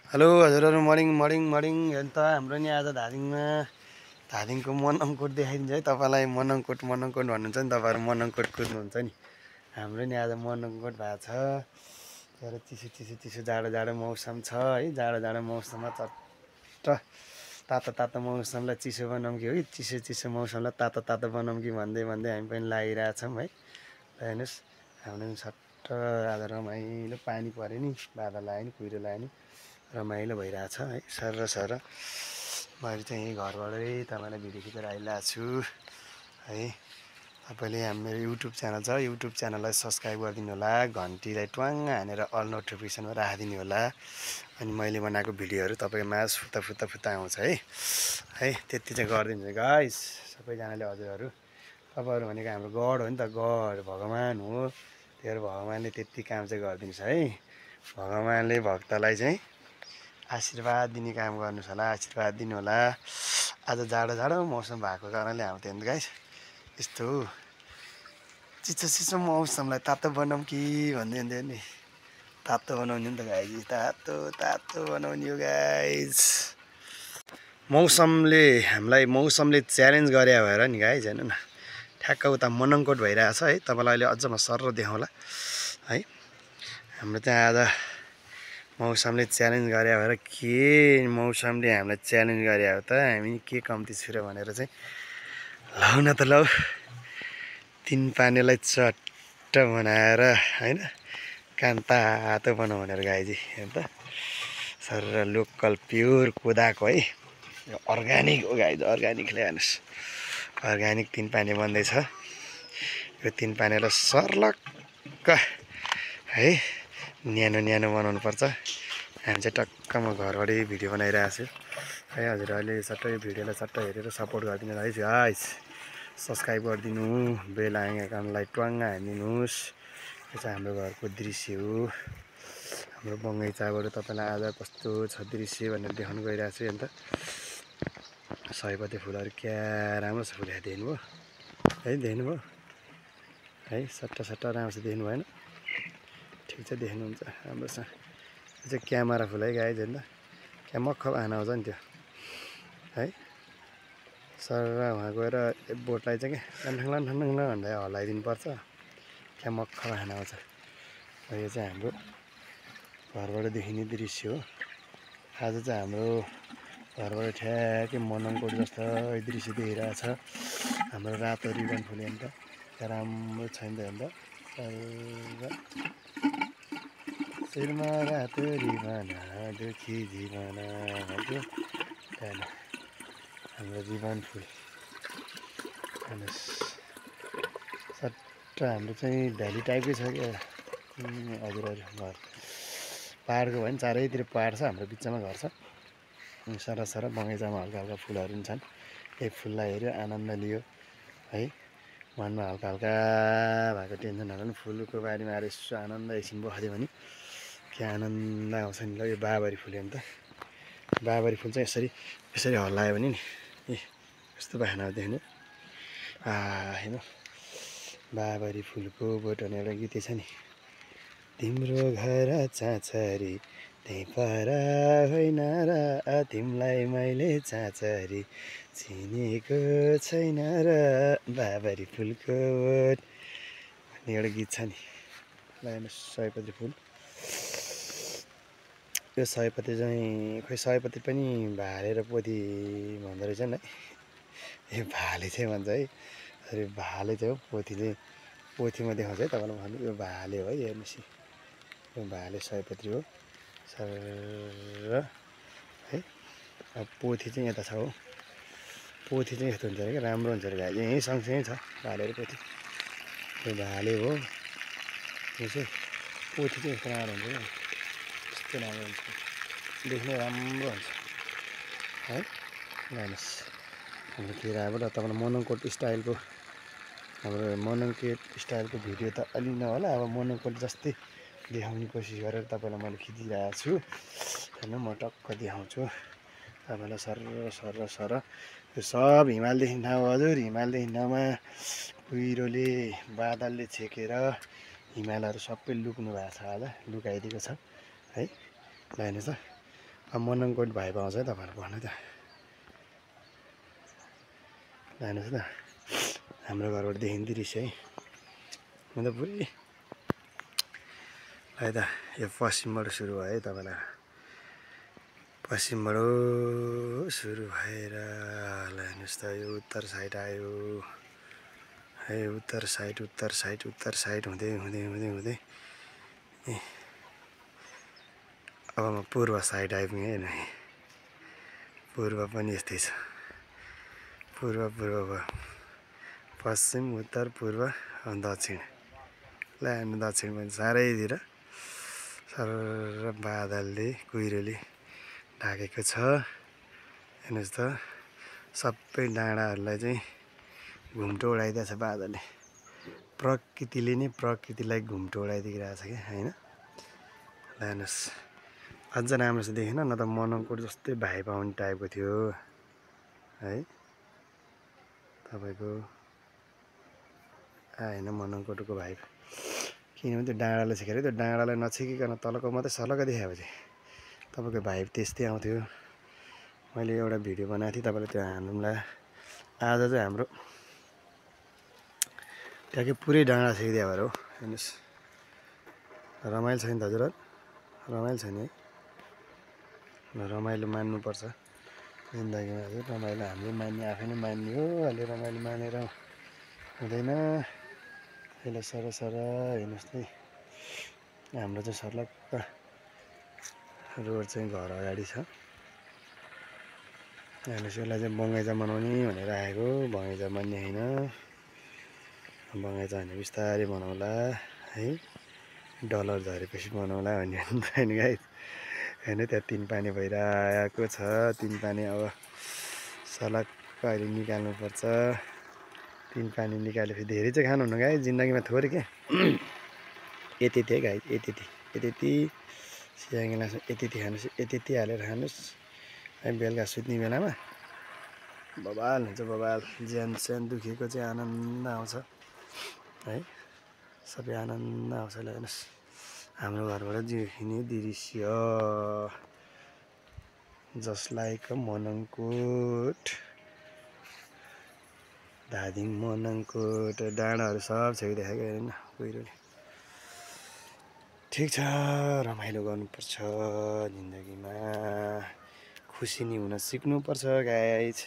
Hello हजुरहरु morning morning morning हेर्नु त हाम्रो नि आज धादिङको मनङकोट देखाइदिन्छ है तपाईलाई मनङकोट भन्नुहुन्छ नि तपाईहरु मनङकोट कुद्नुहुन्छ नि हाम्रो नि आज मनङकोट भएको छ तर चिसो जाडो मौसम छ है जाडो मौसममा चट्ट तातो मौसमलाई चिसो बनाऊँ कि है चिसो मौसमलाई तातो बनाऊँ कि भन्दै हामी पनि लागिरहेछौँ है हेर्नुस् हाम्रो सट्ट आज रमाइलो पानी पर्यो नि बादल आयो नि कुहिरो लाग्यो नि रमाइलो भइरहेछ है सर मैले चाहिँ यही घरबाटै तपाईँलाई भिडियो खिचेर आइरहेको छु है तपाईँले मेरो युट्युब च्यानल छ युट्युब च्यानललाई सब्सक्राइब गरिदिनु होला घन्टीलाई ट्वाङ हानेर अल नोटिफिकेसनमा राखिदिनु होला अनि मैले बनाएको भिडियोहरू तपाईँको माझ फुत्ता आउँछ है त्यति चाहिँ गरिदिनु गाइस सबैजनाले हजुरहरू तपाईँहरू भनेको हाम्रो गड हो नि त गड भगवान हो त्यो भगवानले त्यति काम चाहिँ गरिदिन्छ है भगवानले भक्तलाई चाहिँ आशीर्वाद दिने काम गर्नुहोस् होला आशीर्वाद दिनु होला आज जाडो मौसम भएको कारणले हाम्रो त्यहाँ गाइस यस्तो चिसो मौसमलाई तातो बनाऊँ कि भन्दै नि तातो बनाउने नि त गाइस तातो बनाउने हो गाइस मौसमले च्यालेन्ज गरे भएर नि गाइस हेर्नु न ठ्याक्क उता मनङकोट भइरहेछ है तपाईँलाई अहिले अझ म सर देखाउँला है हाम्रो त्यहाँ आज मौसमले च्यालेन्ज गरे भएर के मौसमले हामीलाई च्यालेन्ज गरे हो त हामी के कम्ती छु र भनेर चाहिँ लौ न त लौ तीन पानीलाई चट्ट बनाएर हैन कान तातो बनाऊ भनेर गाइजी हेर्नु त सर लोकल प्योर कोदाको है अर्ग्यानिक हो गाइज अर्ग्यानिकले हेर्नुहोस् अर्ग्यानिक तीन पानी बन्दैछ यो तीन पानीलाई सर्लक्क है न्यानो बनाउनु पर्छ हामी चाहिँ टक्क म घरबाटै भिडियो बनाइरहेको छु है हजुरहरूले सट्ट यो भिडियोलाई सट्ट हेरेर सपोर्ट गरिदिनु है गाइस सब्सक्राइब गरिदिनु बेल आइकनलाई ट्वाङ हानिदिनुहोस् यो चाहिँ हाम्रो घरको दृश्य हो हाम्रो बगैँचाबाट तपाईँलाई आज कस्तो छ दृश्य भनेर देखाउनु गइरहेको छु अन्त सयपत्री फुलहरू क्या राम्रो छ फुलेको देख्नुभयो है देख्नुभयो है सट्ट राम्रो देख्नु भएन ठिक छ देख्नुहुन्छ राम्रोसँग यो चाहिँ क्यामेरा फुल है गाइज हेर्नु त क्या मक्ख आना आउँछ नि त्यो है सर उहाँ गएर बोटलाई चाहिँ क्या ठन्डङ भन्दा हल्लाइदिनु पर्छ क्या मक्ख आना आउँछ यो चाहिँ हाम्रो घरबाट देखिने दृश्य हो आज चाहिँ हाम्रो घरबाट ठ्याक्कै मनङकोट जस्तो दृश्य देखिरहेछ हाम्रो रातो रिबन फुल्यो नि त राम्रो छैन त हेर्नु त शिरमा रातो रिबन दुखी जीवन भन्थ्यो त्यहाँदेखि हाम्रो रिबन फुल हेर्नुहोस् सट्ट हाम्रो चाहिँ भ्याली टाइपकै छ क्या हजुरहरू घर पाहाडको भयो नि चारैतिर पाहाड छ हाम्रो बिचमा घर छ सर बगैँचामा हल्का फुलहरू पनि छन् यही फुललाई हेऱ्यो आनन्द लियो है मनमा हल्का भएको टेन्सनहरू पनि फुलको बारेमा आएर यसो आनन्द एकछिन बस्यो भने के आनन्द आउँछ नि ल यो बाबरी फुल हेर्नु त बाबरी फुल चाहिँ यसरी हल्लायो भने नि ए कस्तो बाख्ना देख्नु हेर्नु बाबरी फुलको बोटन एउटा गीतै छ नि तिम्रो घर चाँचरी त्यही पर होइन र तिमीलाई मैले चाँचरी चिनेको छैन र बाबरी फुलको बोट भन्ने एउटा गीत छ नि ल हेर्नुहोस् सयपत्री फुल यो सयपत्री चाहिँ खोइ सयपत्री पनि भाले र पोथी भन्दो रहेछन् है यो भाले चाहिँ भन्छ है अरे भाले चाहिँ हो पोथीमा देखाउँछ है तपाईँलाई भन्नु यो भाले हो है हेर्नुहोस् यो भाले सयपत्री हो सर है अब पोथी चाहिँ यता छ हो पोथी चाहिँ यस्तो हुन्छ अरे क्या राम्रो हुन्छ अरे भाइ यहीँ सँगसँगै छ भाले र पोथी यो भाले हो यो चाहिँ पोथी चाहिँ यस्तो राम्रो हुन्छ क्या यस्तो राम्रो हुन्छ देख्नु राम्रो हुन्छ है हेर्नुहोस् हाम्रो किराबाट तपाईँलाई मनङकोट स्टाइलको हाम्रो मनङकोट स्टाइलको भिडियो त अलि नहोला अब मनङकोट जस्तै देखाउने कोसिस गरेर तपाईँलाई मैले खिचिरहेको छु होइन म टक्क देखाउँछु तपाईँलाई सर यो सब हिमालदेखि ठाउँ हजुर हिमालदेखि ठाउँमा कुहिरोले बादलले छेकेर हिमालहरू सबै लुक्नु भएको छ आज लुकाइदिएको छ है ल हेर्नुहोस् त मनङकोट भाइ पाउँछ है तपाईँहरू भन्नु त हेर्नुहोस् न हाम्रो घरबाट देखिन्थ्यो रहेछ है म त पुरै है त यो पश्चिमबाट सुरु भयो है तपाईँलाई पश्चिमबाट सुरु भएर हेर्नुहोस् त यो उत्तर साइड आयो है उत्तर साइड हुँदै हुँदै हुँदै हुँदै अब म पूर्व साइड आइपुगेँ हेर्नु पूर्व पनि यस्तै छ पूर्व भयो पश्चिम उत्तर पूर्व दक्षिण ल हेर्नु दक्षिण पनि चारैतिर सर बादलले कुहिरोले ढाकेको छ हेर्नुहोस् त सबै डाँडाहरूलाई चाहिँ घुम्टो उडाइदिएको छ बादलले प्रकृतिले नै प्रकृतिलाई घुम्टो उडाइदिइरहेको छ क्या होइन ल हेर्नुहोस् अझ राम्रोसँग देखेन न त मनङकोट जस्तै भाइ पाउने टाइपको थियो है तपाईँको आएन मनङकोटको भाइ किनभने त्यो डाँडाले छेकेर त्यो डाँडालाई नछेकिकन तलको मात्रै सलक्क देखाएपछि तपाईँको भाइ त्यस्तै आउँथ्यो मैले एउटा भिडियो बनाएको थिएँ तपाईँले त्यो हाल्नुलाई आज चाहिँ हाम्रो ट्याक्कै पुरै डाँडा छेकिदियो भएर हो हेर्नुहोस् रमाइलो छ नि हजुरहरू रमाइलो छ नि है रमाइलो मान्नुपर्छ जिन्दगीमा चाहिँ रमाइलो हामीले मान्ने आफै नै मान्ने हो अहिले रमाइलो मानेर हुँदैन यसलाई सर हेर्नुहोस् त हाम्रो चाहिँ सर्लक्क रोड चाहिँ घर अगाडि छ हेर्नुहोस् यसलाई चाहिँ बगैँचा बनाउने भनेर आएको बगैँचा बन्ने होइन बगैँचा भने बिस्तारै बनाउला है डलर झरेपछि बनाउला भन्ने होइन गाइस होइन त्यहाँ तिन पानी भइरहेको छ तिन पानी अब सलक्क अहिले निकाल्नुपर्छ तिन पानी निकालेपछि धेरै चाहिँ खानुहुन्न गाइस जिन्दगीमा थोरै के यति है गाइस यति सियाङ्गी लाग्छ यति खानुहोस् यति हालेर खानुहोस् है बेलुका सुत्ने बेलामा बबाल हुन्छ बबाल ज्यान स्यान दुखेको चाहिँ आनन्द आउँछ है सबै आनन्द आउँछ ल हेर्नुहोस् हाम्रो घरबाट देखिने दृश्य जस्ट लाइक मनङकोट धादिङ मनङकोट डाँडाहरू सब छेउ देखाएको हेरेन कुहिरोले ठिक छ रमाइलो गर्नुपर्छ जिन्दगीमा खुसी नि हुन सिक्नुपर्छ गाइज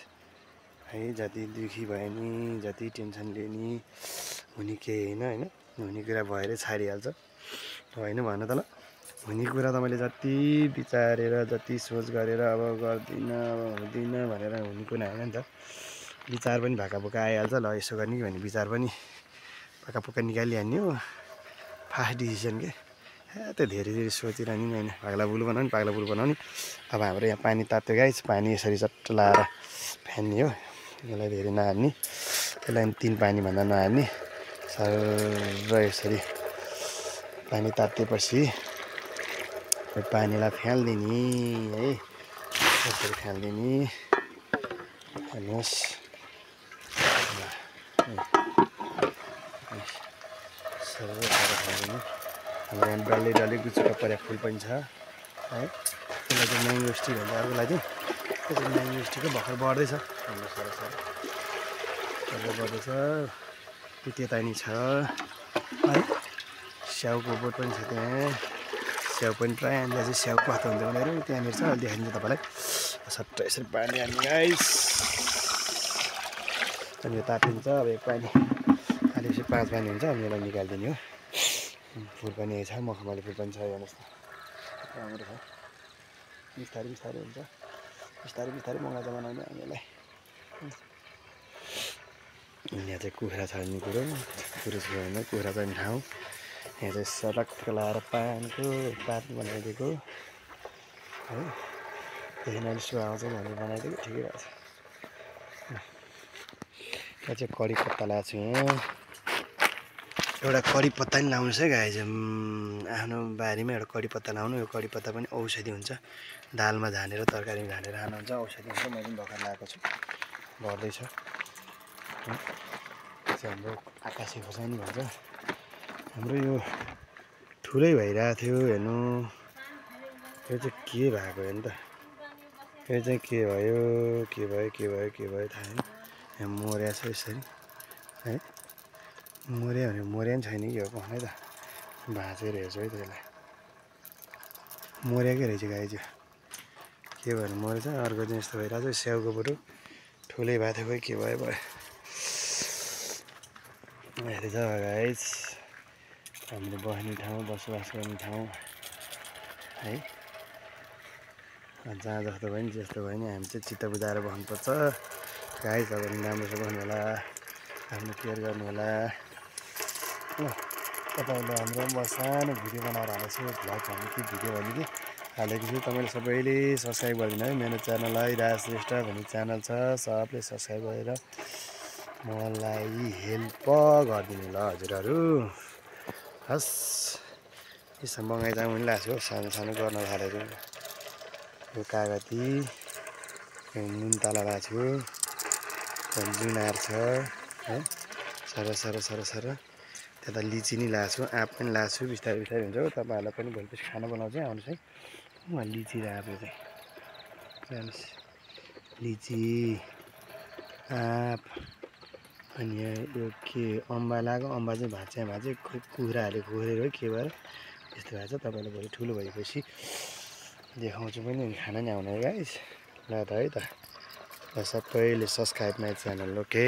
है जति दुखी भए नि जति टेन्सन लिए नि हुने केही होइन हुने कुरा भएरै छाडिहाल्छ होइन भन त ल हुने कुरा तपाईँले जति विचारेर जति सोच गरेर अब गर्दिनँ अब हुँदिनँ भनेर हुने कुरा होइन नि त विचार पनि भाकाभुका आइहाल्छ ल यसो गर्ने कि भन्ने विचार पनि भाकाभुका निकालिहाल्ने हो फास्ट डिसिसन के त्यो धेरै सोचिरहने नि होइन पागला बुलु बनाउने अब हाम्रो यहाँ पानी तात्यो गाइस पानी यसरी चट्ट लाएर फ्यान्ने हो यसलाई धेरै नहाल्ने त्यसलाई तिन पानीभन्दा नहाल्ने सर यसरी पानी तातेपछि पानीलाई फ्यालिदिने है यसरी फ्यालिदिने हेर्नुहोस् सर फ्यालिदिने हाम्रो यहाँ डल्लै गुच्चुक परेको फुल पनि छ है त्यसलाई चाहिँ म्याङ्गो स्टिक भन्छ अर्कोलाई चाहिँ त्यो चाहिँ म्याङ्गो स्टिकै भर्खर बढ्दैछ हाम्रो सरसर बढ्दैछ त्यो त्यता नि छ है स्याउको बोट पनि छ त्यहाँ स्याउ पनि प्रायः हामीलाई चाहिँ स्याउ कस्तो हुन्छ भनेर त्यहाँनिर छ अहिले देखाइदिन्छ तपाईँलाई सट्ट यसरी पानी हाल्ने गाइस अनि यो तातिन्छ अब एक पानी हालेपछि 5 पानी हुन्छ अनि यसलाई निकालिदिने हो फुल पनि छ मखमली फुल पनि छ हेर्नुहोस् न राम्रो छ बिस्तारै हुन्छ बिस्तारै मगाउँछ बनाउने हामीलाई यहाँ चाहिँ कुखुरा छर्ने कुरो छैन कुखुरा चाहिँ ठाउँ यहाँ चाहिँ सडक लाएर पानको पात बनाइदिएको है त्यही मैले सुहाउँछ भनेर बनाइदिएको ठिकै भएको छ यहाँ चाहिँ कडी पत्ता लगाएको छु यहाँ एउटा कडी पत्ता नि लाउनुहोस् है गाइज आफ्नो बारीमा एउटा कडी पत्ता लाउनु यो कडी पत्ता पनि औषधि हुन्छ दालमा झानेर तरकारीमा झानेर खानुहुन्छ औषधि हुन्छ मैले पनि भर्खर लगाएको छु बढ्दैछ चाहिँ हाम्रो आकाशे खोर्सानी भन्छ हाम्रो यो ठुलै भइरहेको थियो हेर्नु यो चाहिँ के भएको हेर्नु त यो चाहिँ के भयो के भयो के भयो के भयो थाहा छैन। यहाँ मर्या छ यसरी है, मर्या भने मर्या पनि छैन कि हो भने त भाँचेर हेर्छु है त्यसलाई। मर्याकै रहेछ गाई चाहिँ, के भएर मरेछ। अर्को चाहिँ यस्तो भइरहेको छ, स्याउको बरु ठुलै भएको थियो, के भयो भयो। यति छ गाइस हामीले बस्ने ठाउँ, बसोबास गर्ने ठाउँ है। जहाँ जस्तो भयो नि जस्तो भयो नि हामी चाहिँ चित्त बुझाएर बस्नुपर्छ गाइस। तपाईँले राम्रोसँग बस्नु होला, आफ्नो केयर गर्नु होला। तपाईँले हाम्रो सानो भिडियो बनाएर हालेको छु, भ्लग भन्ने कि भिडियो भन्ने कि हालेको छु। तपाईँले सबैले सब्सक्राइब गरिदिनु है मेरो च्यानललाई। राज श्रेष्ठ भन्ने च्यानल छ, सबले सब्सक्राइब गरेर मलाई हेल्प गरिदिनु ल हजुरहरू। हस् यसो बङ्गाइचाङ पनि लाएको छु, सानो सानो गर्न थालेको छु। यो कागती, यो नुनतला लाएको छु, जुनार छ है, सर सर सर सर। त्यता लिची नि लाएको छु, आँप पनि लाएको छु। बिस्तारै बिस्तारै हुन्छ। तपाईँहरूलाई पनि भोलिपछि खाना बनाउँछु है, आउनुहोस् है। लिची र आँप चाहिँ हेर्नुहोस्, लिची आँप। अनि यो के अम्बा लाग्यो, अम्बा चाहिँ भाँचे खोइ कुखुराहरूले खुरेर हो के भएर यस्तो भएको छ। तपाईँलाई भोलि ठुलो भएपछि देखाउँछु पनि, अनि खाना नि आउनु है गाइस। ल त है त, सबैले सब्सक्राइब माई च्यानल ओके।